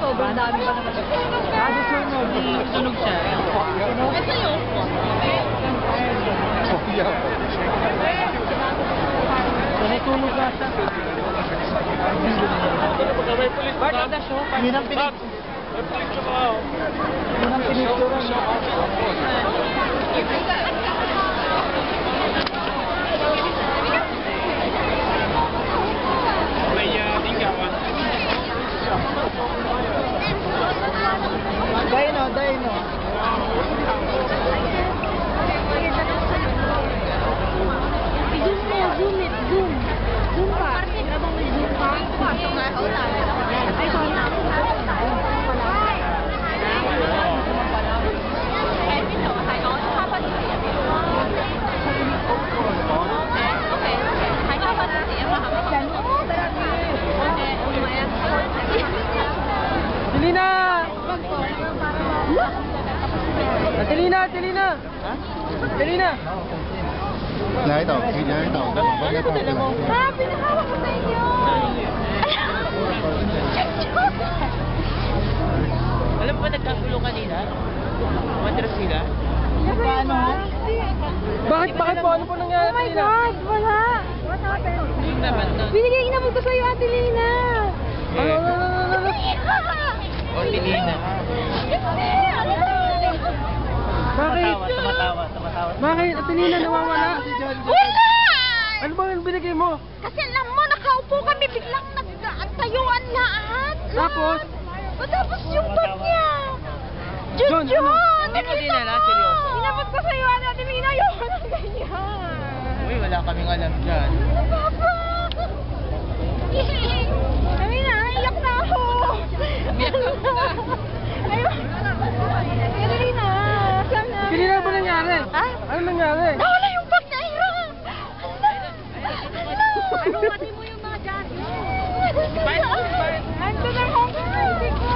sobrang dami pa naman. Sunog siya. Ito yun. Natulog na siya. Bart, ada show. Yun ang pinag... Yun ang pinicturan. Dino. Zoom it. Zoom pa. Habang may zoom pa. Ay, Telina! Nah, ito. Ah, pinahawak ko sa inyo! Alam mo ba nagkagulo kanina? Matras sila? Paano? Bakit po? Ano po nangyari? Oh my God! Wala! What happened? Yung naman na. Binigay inabot ko sa'yo, Ate Lina! O, Telina. Bakit? Tumatawa. Bakit? Ate Lina nawawala? Wala! Ano ba yung binigay mo? Kasi alam mo, nakaupo kami biglang nagtayuan lahat. Tapos? Tapos yung bag niya. John, John! Hindi mo dinala, seryoso. Inabot ko sa'yo, Ate Lina, yung ganyan. Uy, wala kaming alam dyan. Papa! Ay na, iyak na ako. Ayun. Ate Lina, sana. Ate Lina, ano ba nangyari? Ha? Ano nangyari? Nawala yung bag na Ira! Ano, pati mo yung mga jacket? Ando na ako, hindi ko!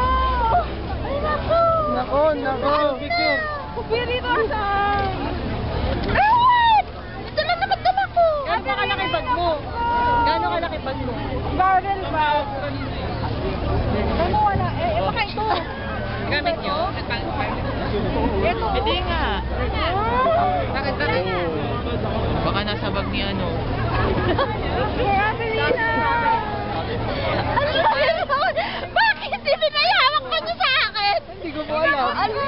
Ay, naku! Nako. Picture. Pirito asan? Ay! Ito lang naman dala ko! Gano'ng kalaki bag mo? Gano'ng kalaki bag mo? Barrel bag. Ano wala? Baka ito. Gamit nyo? Ito. Hindi nga. Bakit? Baka nasa bag ni ano. Kaya Selena! Ano ba yun? Bakit pinayawak mo niyo sa akin? Hindi ko po alam. Ano?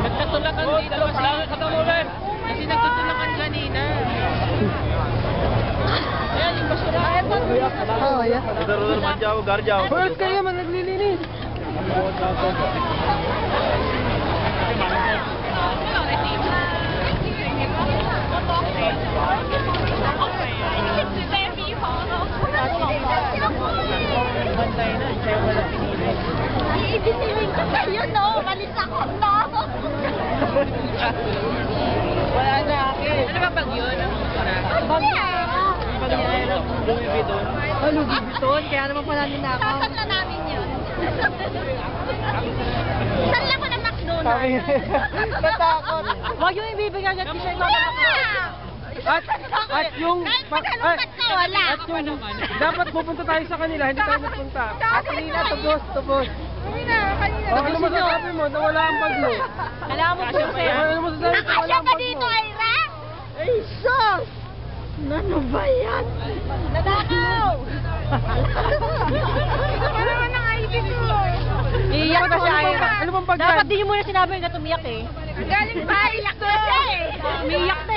Nagtatulakan dito. Mas laki katamulan. Kasi nagtatulakan kanina. Ayan, yung basura. Oo, yeah. First kayo man naglilinis. Bantay na. Siya yung wala pinili. Ibiniling ko sa'yo, no? Malis ako, no? Wala na akin. Ano ba bag yun? Bag niya. Bag niya. Louis Vuitton. Louis Vuitton? Kaya naman pala ninakaw. Sasan na namin yun. Saan lang ko na McDonald's? Natakot. Huwag yung ibibigay agad siya yung At yung... Kahit na wala. At yung... Dapat pupunta tayo sa kanila, hindi tayo nagpunta. At kanina, tubos. Kanina. O, ano masasabi mo? Nawala ang bag mo. Kailangan mo po sa'yo. Ano masasabi mo? Nakasya ka dito, Ira? Ay, sus! Ano ba yan? Nadakaw! Ano naman ang ID ko? Iiyak na siya, Ira. Ano bang bag yan? di nyo muna sinabi na tumiyak eh. Galing pa, iyak na siya eh. Umiiyak na